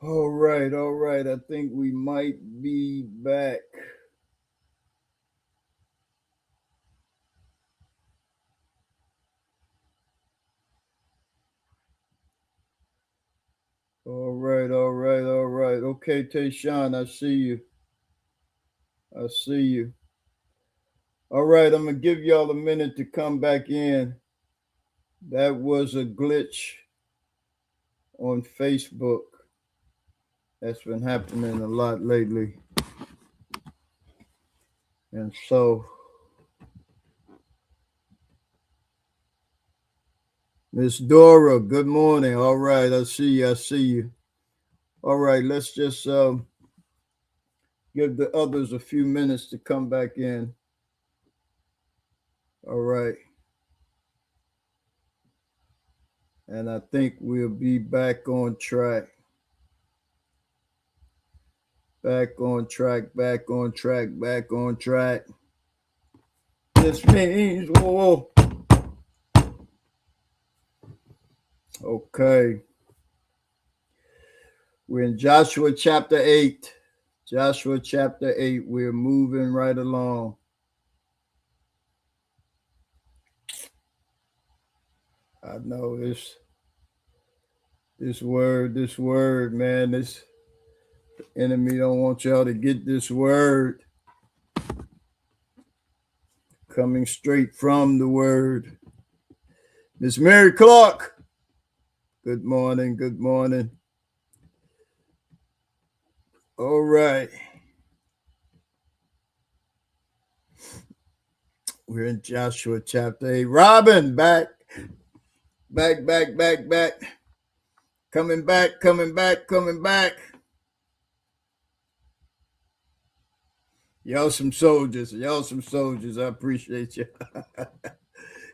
All right. I think we might be back. All right. Okay, Tayshawn, I see you. I see you. All right, I'm gonna give y'all a minute to come back in. That was a glitch on Facebook. That's been happening a lot lately. And so, Miss Dora, good morning. All right, I see you. I see you. All right, let's just give the others a few minutes to come back in. All right. And I think we'll be back on track. Back on track, back on track, back on track. This means war. Okay. We're in Joshua chapter 8. Joshua chapter 8. We're moving right along. I know this word, man. This enemy don't want y'all to get this word. Coming straight from the word. Miss Mary Clark. Good morning. Good morning. All right. We're in Joshua chapter 8. Robin, back. Back. Coming back. Y'all some soldiers. I appreciate you.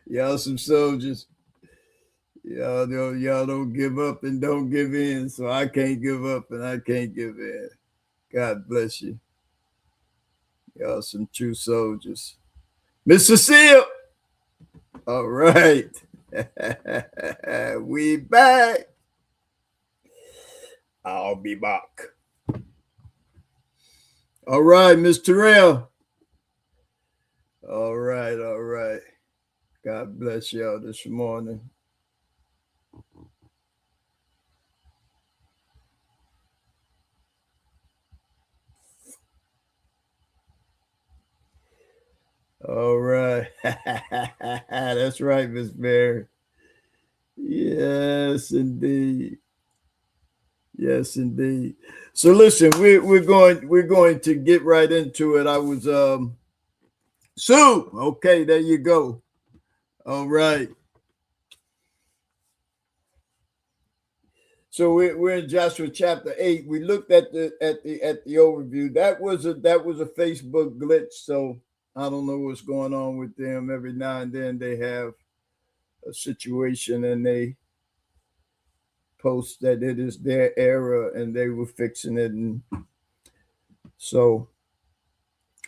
Y'all some soldiers. Y'all don't give up and don't give in. So I can't give up and I can't give in. God bless you. Y'all some true soldiers. Miss Cecile. All right. We back. I'll be back. All right, Miss Terrell. All right. God bless y'all this morning. All right. That's right, Miss Mary. Yes, indeed. Yes, indeed. So listen, we're going to get right into it. I was Sue. Okay, there you go. All right. So we're in Joshua chapter 8. We looked at the overview. That was a Facebook glitch. So I don't know what's going on with them. Every now and then they have a situation and they post that it is their error and they were fixing it. And so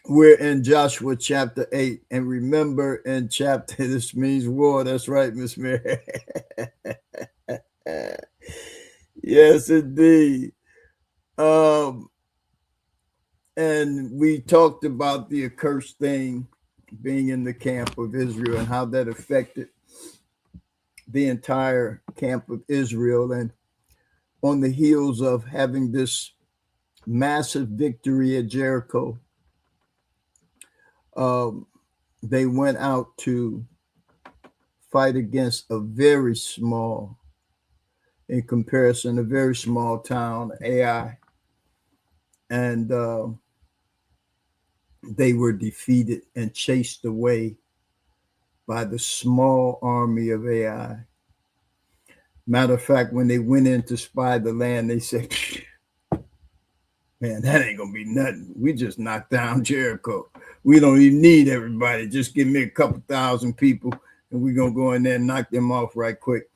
we're in Joshua chapter 8. And remember, in chapter, this means war. That's right, Miss Mary. Yes, indeed. And we talked about the accursed thing being in the camp of Israel and how that affected the entire camp of Israel. And on the heels of having this massive victory at Jericho, they went out to fight against a very small, in comparison, a very small town, Ai. And they were defeated and chased away by the small army of Ai. Matter of fact, when they went in to spy the land, they said, man, that ain't going to be nothing. We just knocked down Jericho. We don't even need everybody. Just give me a couple thousand people and we're going to go in there and knock them off right quick.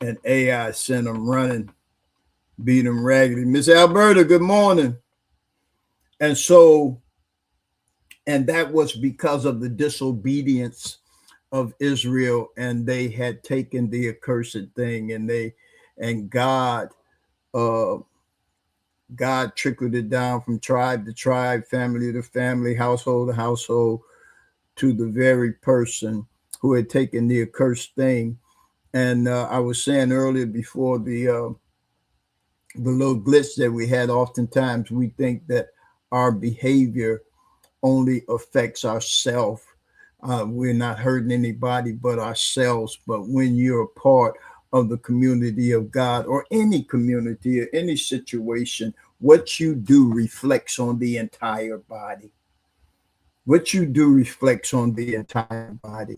And Ai sent them running, beat them raggedy. Miss Alberta, good morning. And so, and that was because of the disobedience of Israel, and they had taken the accursed thing, and God God trickled it down from tribe to tribe, family to family, household to household, to the very person who had taken the accursed thing. And I was saying earlier before the little glitch that we had, oftentimes we think that our behavior only affects ourselves. We're not hurting anybody but ourselves. But when you're a part of the community of God, or any community or any situation, what you do reflects on the entire body. What you do reflects on the entire body.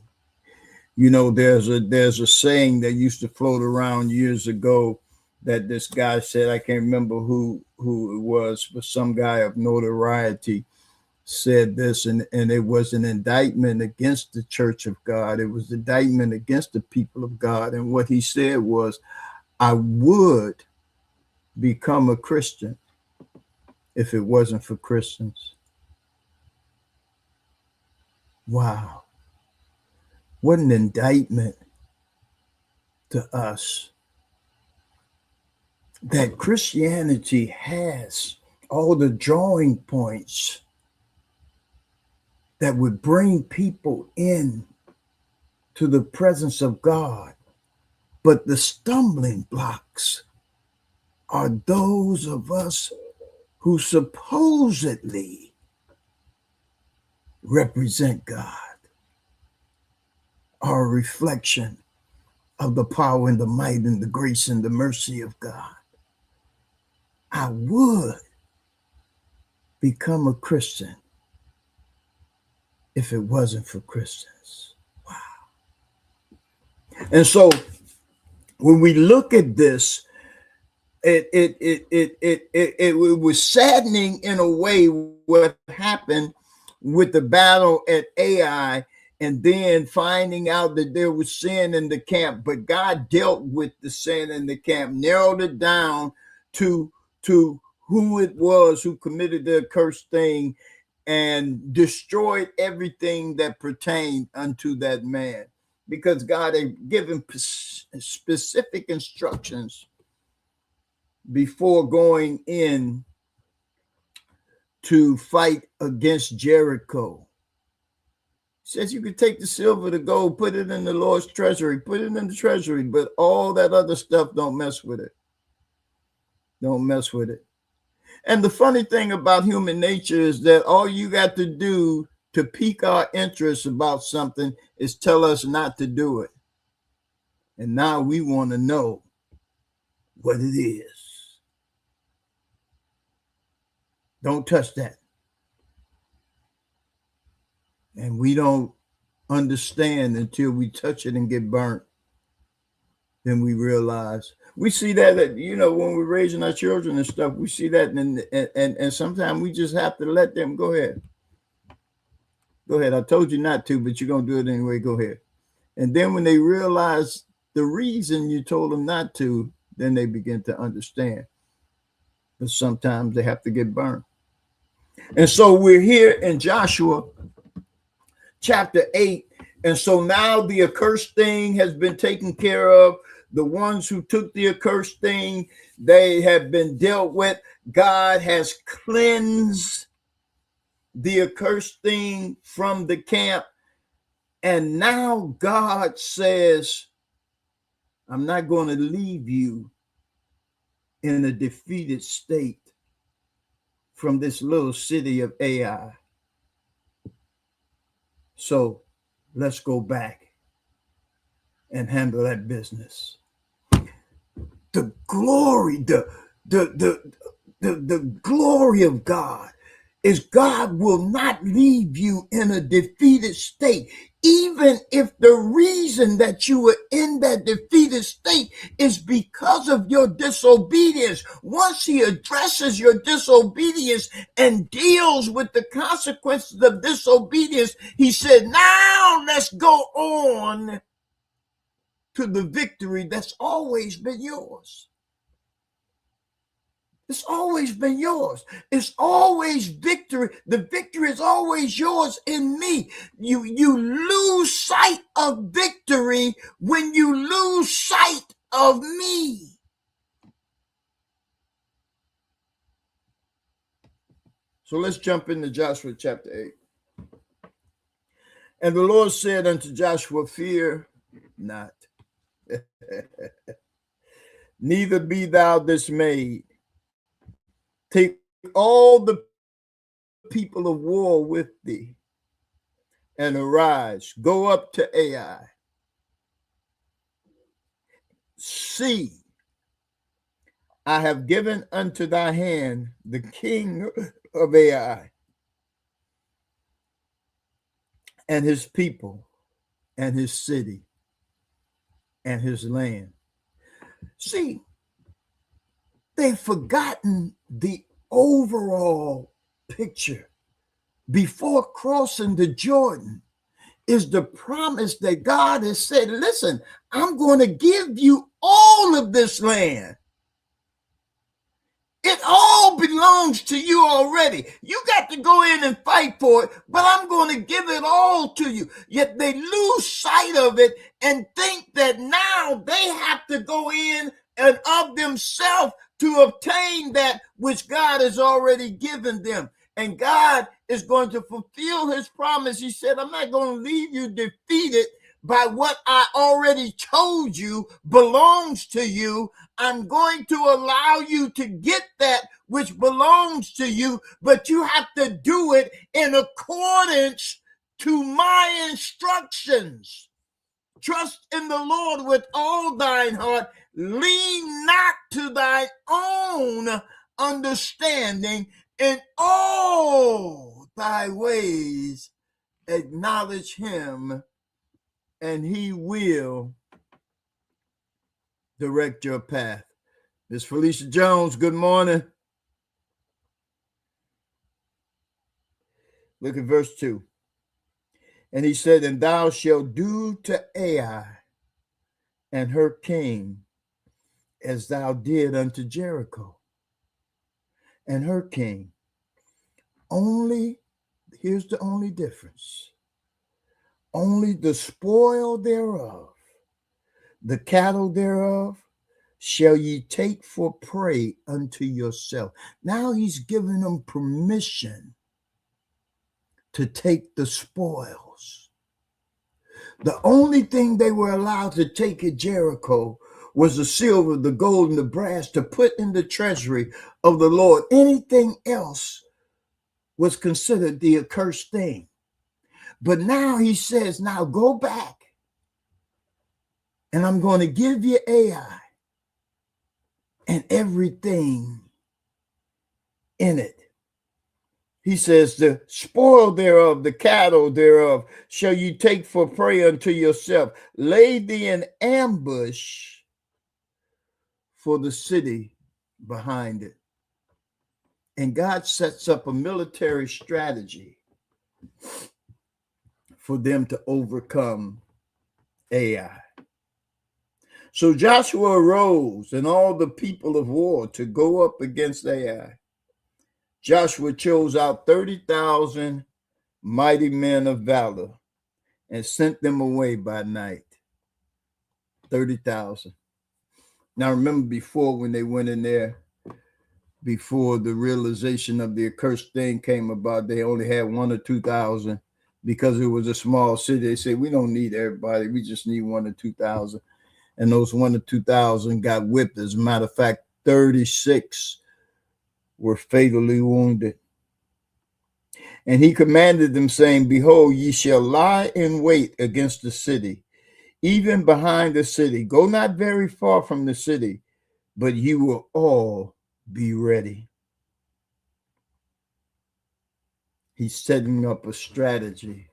You know, there's a saying that used to float around years ago that this guy said, I can't remember who it was, but some guy of notoriety said this, and it was an indictment against the church of God. It was an indictment against the people of God. And what he said was, I would become a Christian if it wasn't for Christians. Wow. What an indictment to us that Christianity has all the drawing points that would bring people in to the presence of God. But the stumbling blocks are those of us who supposedly represent God, are a reflection of the power and the might and the grace and the mercy of God. I would become a Christian if it wasn't for Christians. Wow. And so when we look at this, it was saddening in a way what happened with the battle at Ai, and then finding out that there was sin in the camp. But God dealt with the sin in the camp, narrowed it down to who it was who committed the accursed thing, and destroyed everything that pertained unto that man, because God had given specific instructions before going in to fight against Jericho. He says you could take the silver, the gold, put it in the Lord's treasury, put it in the treasury, but all that other stuff, don't mess with it. Don't mess with it. And the funny thing about human nature is that all you got to do to pique our interest about something is tell us not to do it. And now we want to know what it is. Don't touch that. And we don't understand until we touch it and get burnt. Then we realize. We see that, you know, when we're raising our children and stuff, we see that, and sometimes we just have to let them go ahead. Go ahead. I told you not to, but you're going to do it anyway. Go ahead. And then when they realize the reason you told them not to, then they begin to understand. But sometimes they have to get burned. And so we're here in Joshua chapter 8. And so now the accursed thing has been taken care of. The ones who took the accursed thing, they have been dealt with. God has cleansed the accursed thing from the camp. And now God says, I'm not going to leave you in a defeated state from this little city of Ai. So let's go back and handle that business. The glory, the glory of God is God will not leave you in a defeated state, even if the reason that you were in that defeated state is because of your disobedience. Once he addresses your disobedience and deals with the consequences of disobedience, he said, now let's go on to the victory that's always been yours. It's always been yours. It's always victory. The victory is always yours in me. You lose sight of victory when you lose sight of me. So let's jump into Joshua chapter 8. And the Lord said unto Joshua, fear not, neither be thou dismayed. Take all the people of war with thee, and arise, go up to Ai. See, I have given unto thy hand the king of Ai, and his people, and his city, and his land. See, they've forgotten the overall picture. Before crossing the Jordan is the promise that God has said, listen, I'm going to give you all of this land. It all belongs to you already. You got to go in and fight for it, but I'm going to give it all to you. Yet they lose sight of it and think that now they have to go in and of themselves to obtain that which God has already given them. And God is going to fulfill his promise. He said, I'm not going to leave you defeated by what I already told you belongs to you. I'm going to allow you to get that which belongs to you, but you have to do it in accordance to my instructions. Trust in the Lord with all thine heart. Lean not to thine own understanding. In all thy ways acknowledge him, and he will direct your path. Miss Felicia Jones, good morning. Look at verse 2. And he said, and thou shalt do to Ai and her king as thou did unto Jericho and her king. Only, here's the only difference. Only the spoil thereof, the cattle thereof, shall ye take for prey unto yourself. Now he's giving them permission to take the spoils. The only thing they were allowed to take at Jericho was the silver, the gold, and the brass to put in the treasury of the Lord. Anything else was considered the accursed thing. But now he says, now go back and I'm going to give you Ai and everything in it. He says, the spoil thereof, the cattle thereof, shall you take for prey unto yourself. Lay thee an ambush for the city behind it. And God sets up a military strategy for them to overcome Ai. So Joshua arose and all the people of war to go up against Ai. Joshua chose out 30,000 mighty men of valor and sent them away by night. 30,000. Now remember before when they went in there, before the realization of the accursed thing came about, they only had 1,000 or 2,000 because it was a small city. They said, we don't need everybody. We just need 1,000 or 2,000. And those 1,000 or 2,000 got whipped. As a matter of fact, 36 were fatally wounded. And he commanded them, saying, behold, ye shall lie in wait against the city, even behind the city. Go not very far from the city, but you will all be ready. He's setting up a strategy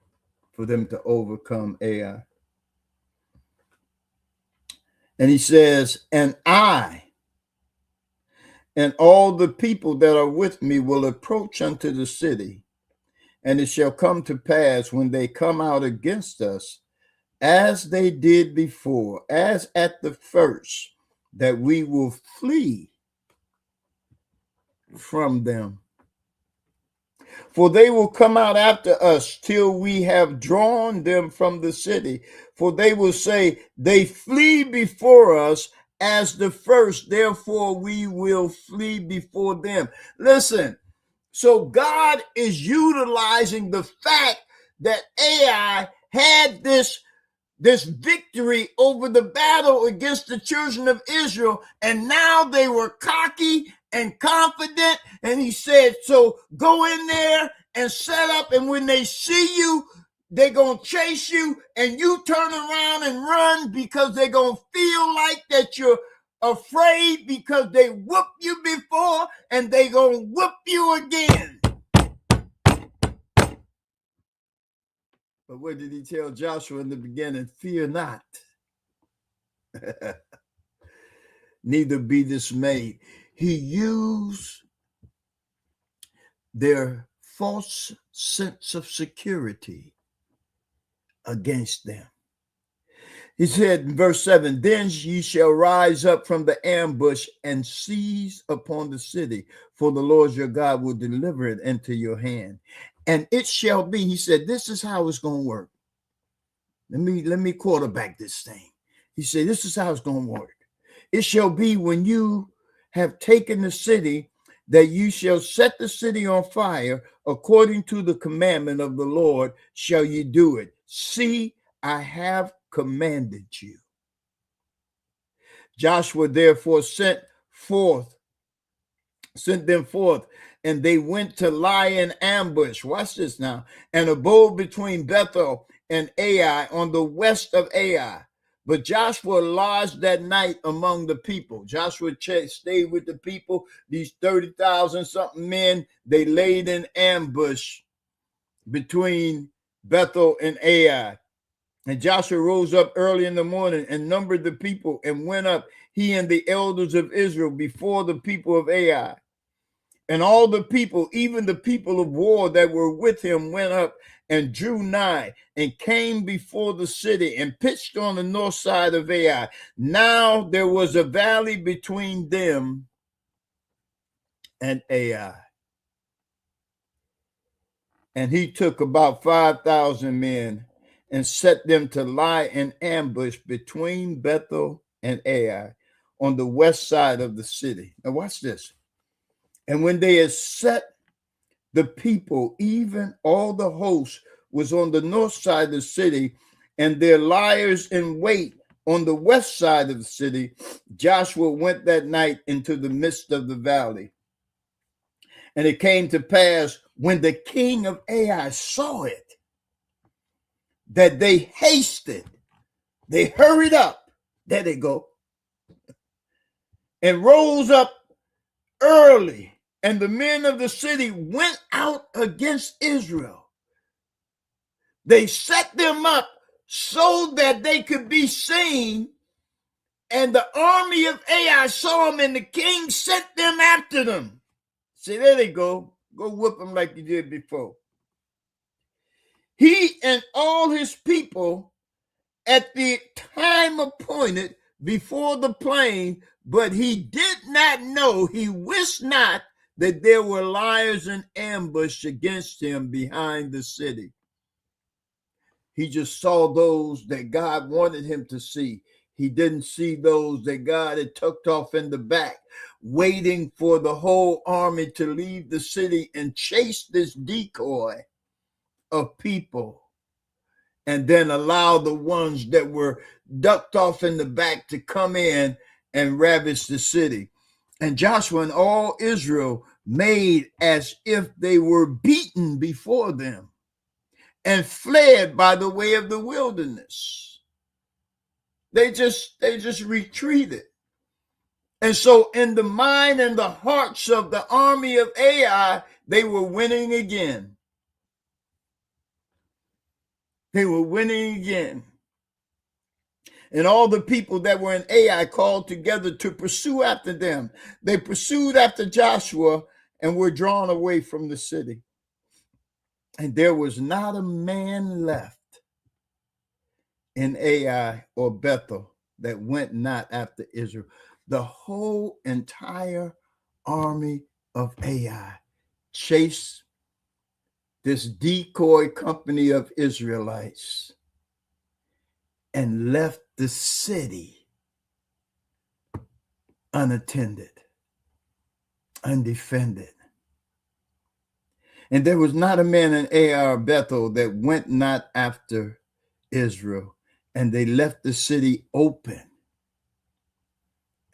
for them to overcome Ai. And he says, and I and all the people that are with me will approach unto the city. And it shall come to pass when they come out against us, as they did before, as at the first, that we will flee from them. For they will come out after us till we have drawn them from the city. For they will say, they flee before us as the first, therefore we will flee before them. Listen, So God is utilizing the fact that Ai had this victory over the battle against the children of Israel, and now they were cocky and confident. And he said, so go in there and set up, and when they see you, they're going to chase you, and you turn around and run, because they're going to feel like that you're afraid, because they whooped you before and they going to whoop you again. But what did he tell Joshua in the beginning? Fear not. Neither be dismayed. He used their false sense of security against them. He said in verse 7, then ye shall rise up from the ambush and seize upon the city, for the Lord your God will deliver it into your hand. And it shall be, he said, this is how it's going to work. Let me quarterback this thing. He said, this is how it's going to work. It shall be when you have taken the city, that you shall set the city on fire, according to the commandment of the Lord shall you do it. See, I have commanded you. Joshua therefore sent them forth, and they went to lie in ambush. Watch this now. And abode between Bethel and Ai on the west of Ai. But Joshua lodged that night among the people. Joshua stayed with the people. These 30,000 something men, they laid in ambush between Bethel and Ai. And Joshua rose up early in the morning and numbered the people, and went up, he and the elders of Israel, before the people of Ai. And all the people, even the people of war that were with him, went up and drew nigh, and came before the city, and pitched on the north side of Ai. Now there was a valley between them and Ai. And he took about 5,000 men, and set them to lie in ambush between Bethel and Ai, on the west side of the city. Now watch this. And when they had set the people, even all the host, was on the north side of the city, and their liers in wait on the west side of the city, Joshua went that night into the midst of the valley. And it came to pass, when the king of Ai saw it, that they hasted, they hurried up, there they go, and rose up early, and the men of the city went out against Israel. They set them up so that they could be seen, and the army of Ai saw them, and the king sent them after them. See, there they go. Go whoop them like you did before. He and all his people at the time appointed before the plain, but he did not know, he wist not, that there were liers in ambush against him behind the city. He just saw those that God wanted him to see. He didn't see those that God had tucked off in the back, waiting for the whole army to leave the city and chase this decoy of people, and then allow the ones that were ducked off in the back to come in and ravage the city. And Joshua and all Israel made as if they were beaten before them, and fled by the way of the wilderness. They just retreated. And so in the mind and the hearts of the army of Ai, they were winning again. They were winning again. And all the people that were in Ai called together to pursue after them. They pursued after Joshua and were drawn away from the city. And there was not a man left in Ai or Bethel that went not after Israel. The whole entire army of Ai chased this decoy company of Israelites and left the city unattended, undefended. And there was not a man in Ai or Bethel that went not after Israel. And they left the city open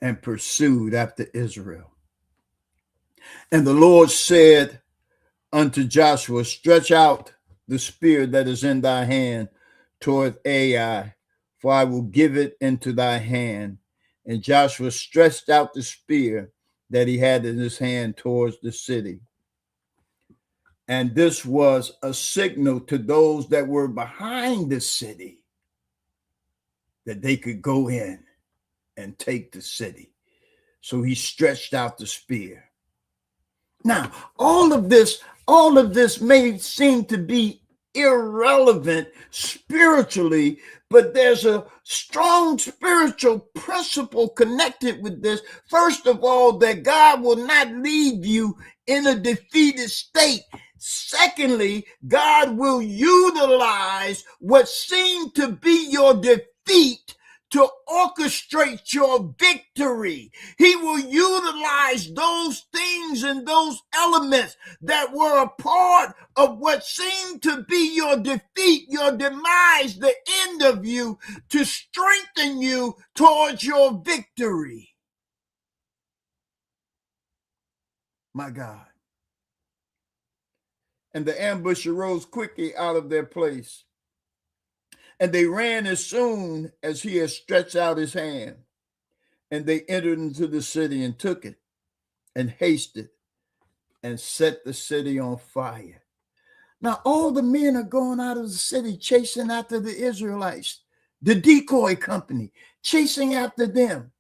and pursued after Israel. And the Lord said unto Joshua, stretch out the spear that is in thy hand toward Ai, for I will give it into thy hand. And Joshua stretched out the spear that he had in his hand towards the city. And this was a signal to those that were behind the city that they could go in and take the city. So he stretched out the spear. Now, all of this may seem to be irrelevant spiritually, but there's a strong spiritual principle connected with this. First of all, that God will not leave you in a defeated state. Secondly, God will utilize what seemed to be your defeat to orchestrate your victory. He will utilize those things and those elements that were a part of what seemed to be your defeat, your demise, the end of you, to strengthen you towards your victory. My God. And the ambush arose quickly out of their place. And they ran as soon as he had stretched out his hand. And they entered into the city and took it and hasted and set the city on fire. Now, all the men are going out of the city chasing after the Israelites, the decoy company, chasing after them.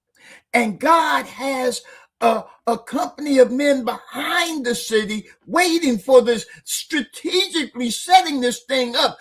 And God has a company of men behind the city waiting for this, strategically setting this thing up.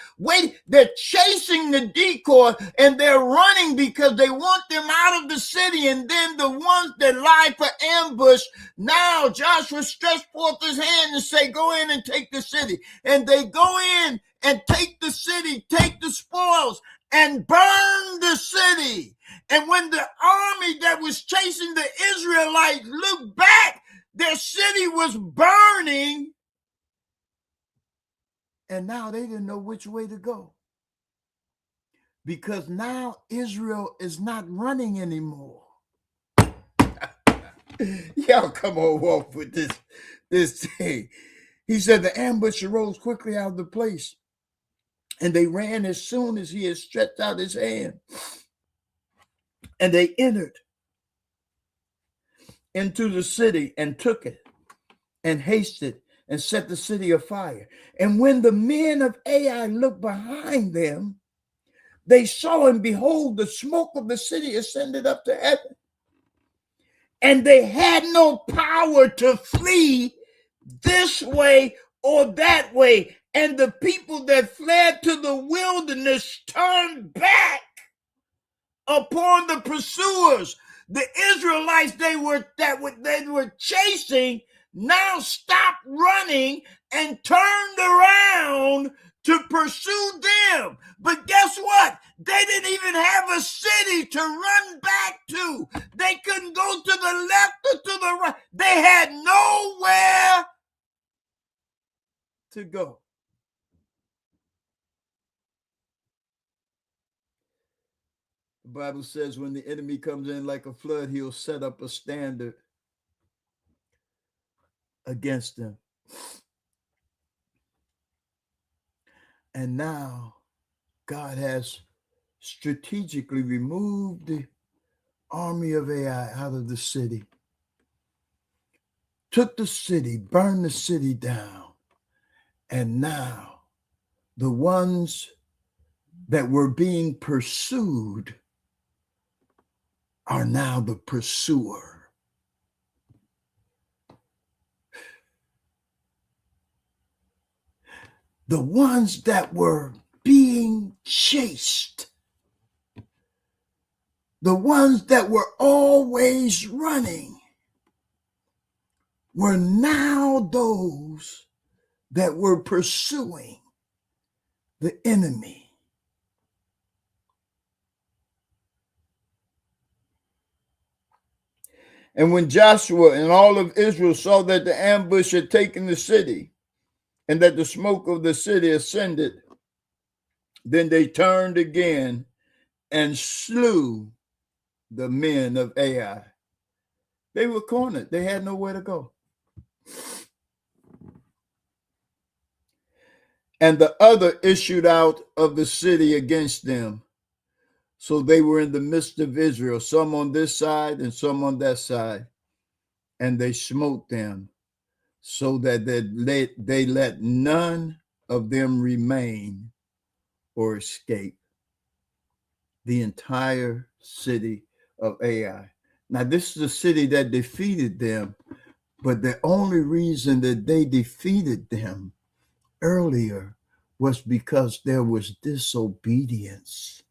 They're chasing the decoy and they're running because they want them out of the city. And then the ones that lie for ambush, now Joshua stretched forth his hand and say, go in and take the city. And they go in and take the city, take the spoils, and burn the city. And when the army that was chasing the Israelites looked back, their city was burning. And now they didn't know which way to go. Because now Israel is not running anymore. Y'all come on, walk with this thing. He said the ambush arose quickly out of the place. And they ran as soon as he had stretched out his hand. And they entered into the city and took it and hasted and set the city afire. And when the men of Ai looked behind them, they saw and behold, the smoke of the city ascended up to heaven. And they had no power to flee this way or that way. And the people that fled to the wilderness turned back upon the pursuers. The Israelites they were chasing now stopped running and turned around to pursue them. But guess what? They didn't even have a city to run back to. They couldn't go to the left or to the right. They had nowhere to go. The Bible says when the enemy comes in like a flood, he'll set up a standard against them. And now God has strategically removed the army of Ai out of the city, took the city, burned the city down. And now the ones that were being pursued are now the pursuer. The ones that were being chased, the ones that were always running, were now those that were pursuing the enemy. And when Joshua and all of Israel saw that the ambush had taken the city, and that the smoke of the city ascended. Then they turned again and slew the men of Ai. They were cornered. They had nowhere to go. And the other issued out of the city against them. So they were in the midst of Israel, some on this side and some on that side. And they smote them so that they let none of them remain or escape. The entire city of Ai. Now, this is a city that defeated them, but the only reason that they defeated them earlier was because there was disobedience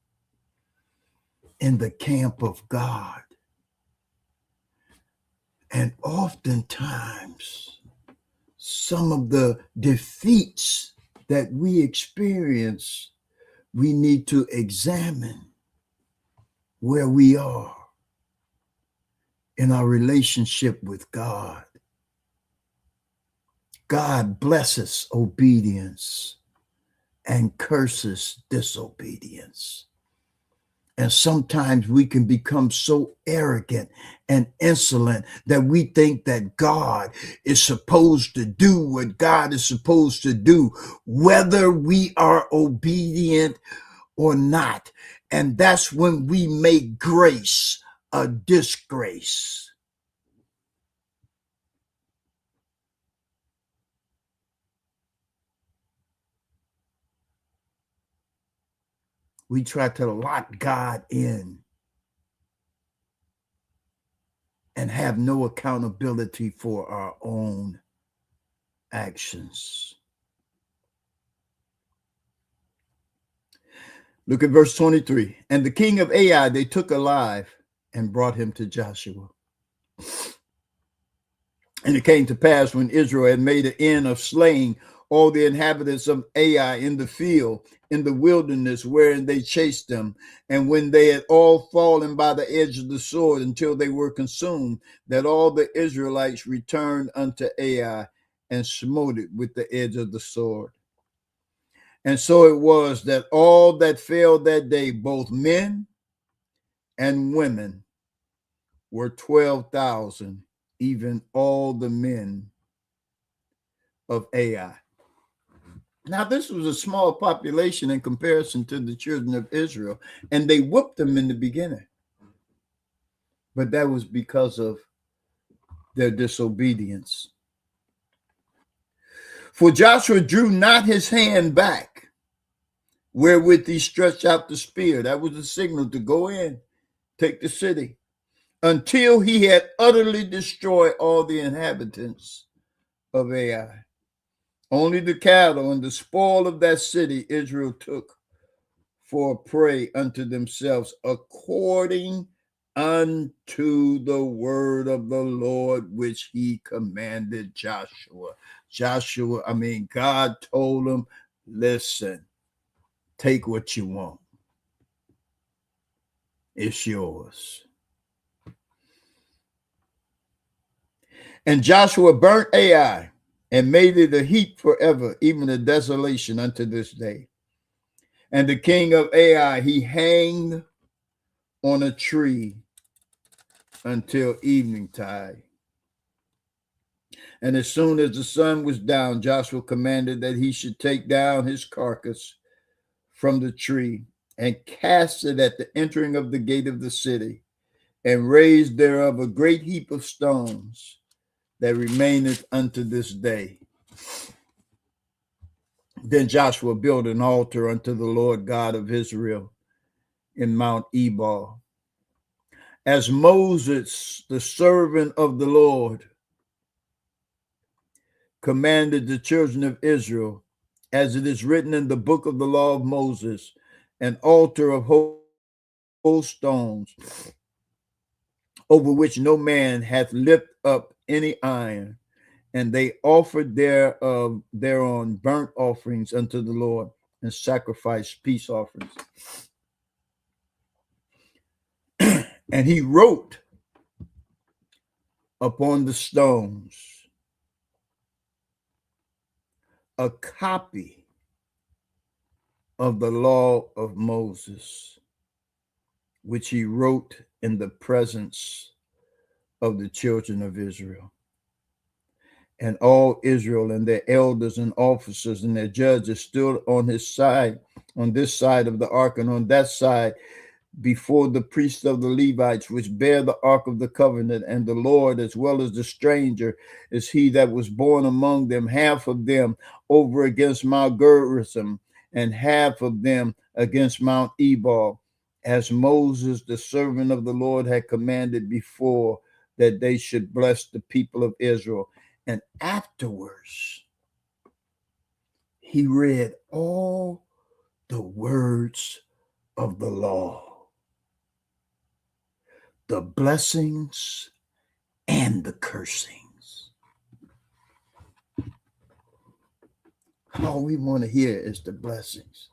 in the camp of God. And oftentimes, some of the defeats that we experience, we need to examine where we are in our relationship with God. God blesses obedience and curses disobedience. And sometimes we can become so arrogant and insolent that we think that God is supposed to do what God is supposed to do, whether we are obedient or not. And that's when we make grace a disgrace. We try to lock God in and have no accountability for our own actions. Look at verse 23. And the king of Ai they took alive and brought him to Joshua. And it came to pass when Israel had made an end of slaying all the inhabitants of Ai in the field, in the wilderness, wherein they chased them, and when they had all fallen by the edge of the sword until they were consumed, that all the Israelites returned unto Ai and smote it with the edge of the sword. And so it was that all that fell that day, both men and women, were 12,000, even all the men of Ai. Now, this was a small population in comparison to the children of Israel, and they whooped them in the beginning. But that was because of their disobedience. For Joshua drew not his hand back, wherewith he stretched out the spear. That was the signal to go in, take the city, until he had utterly destroyed all the inhabitants of Ai. Only the cattle and the spoil of that city Israel took for a prey unto themselves, according unto the word of the Lord, which he commanded Joshua. God told him, listen, take what you want. It's yours. And Joshua burnt Ai and made it a heap forever, even a desolation unto this day. And the king of Ai he hanged on a tree until evening tide. And as soon as the sun was down, Joshua commanded that he should take down his carcass from the tree and cast it at the entering of the gate of the city, and raised thereof a great heap of stones that remaineth unto this day. Then Joshua built an altar unto the Lord God of Israel in Mount Ebal, as Moses, the servant of the Lord, commanded the children of Israel, as it is written in the book of the law of Moses, an altar of whole stones, over which no man hath lifted up any iron. And they offered thereon burnt offerings unto the Lord, and sacrificed peace offerings. And he wrote upon the stones a copy of the law of Moses, which he wrote in the presence of the children of Israel. And all Israel and their elders and officers and their judges stood on his side, on this side of the ark, and on that side before the priests of the Levites, which bear the ark of the covenant. And the Lord, as well as the stranger, is he that was born among them, half of them over against Mount Gerizim, and half of them against Mount Ebal, as Moses, the servant of the Lord, had commanded before, that they should bless the people of Israel. And afterwards, he read all the words of the law, the blessings and the cursings. All we want to hear is the blessings.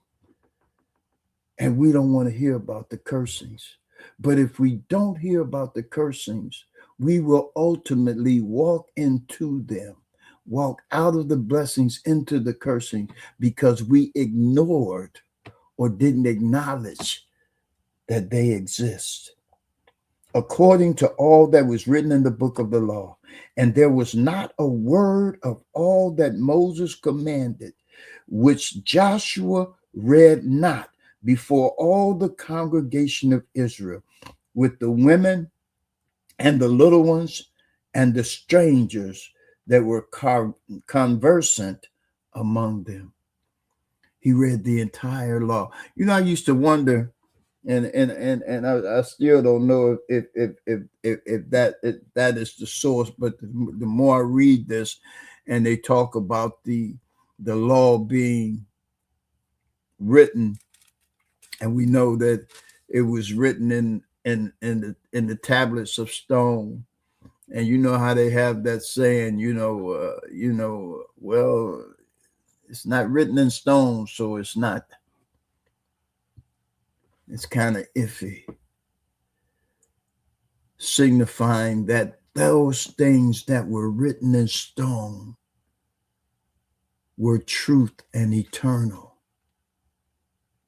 And we don't want to hear about the cursings. But if we don't hear about the cursings, we will ultimately walk into them, walk out of the blessings into the cursing, because we ignored or didn't acknowledge that they exist. According to all that was written in the book of the law, and there was not a word of all that Moses commanded, which Joshua read not before all the congregation of Israel, with the women and the little ones and the strangers that were conversant among them. He read the entire law. You know, I used to wonder, and I still don't know if that is the source, but the more I read this, and they talk about the law being written, and we know that it was written in the tablets of stone. And you know how they have that saying, well, it's not written in stone, so it's not. It's kind of iffy, signifying that those things that were written in stone were truth and eternal.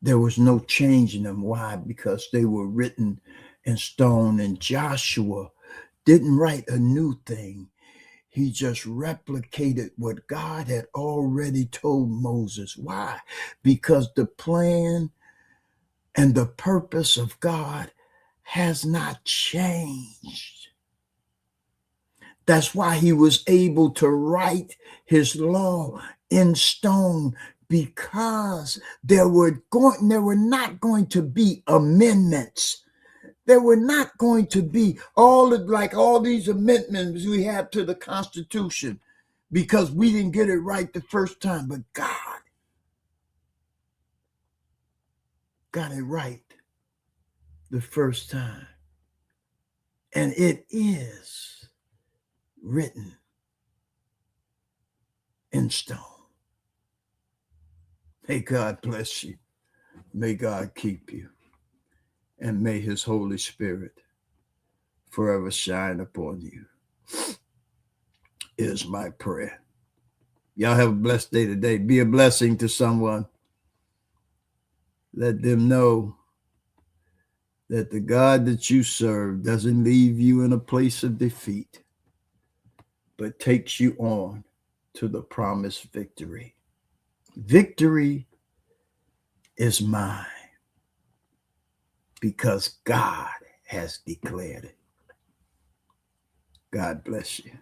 There was no change in them. Why? Because they were written in stone. And Joshua didn't write a new thing. He just replicated what God had already told Moses. Why? Because the plan and the purpose of God has not changed. That's why he was able to write his law in stone, because there were not going to be amendments. There were not going to be all these amendments we have to the Constitution, because we didn't get it right the first time. But God got it right the first time. And it is written in stone. May God bless you. May God keep you. And may his Holy Spirit forever shine upon you, is my prayer. Y'all have a blessed day today. Be a blessing to someone. Let them know that the God that you serve doesn't leave you in a place of defeat, but takes you on to the promised victory. Victory is mine because God has declared it. God bless you.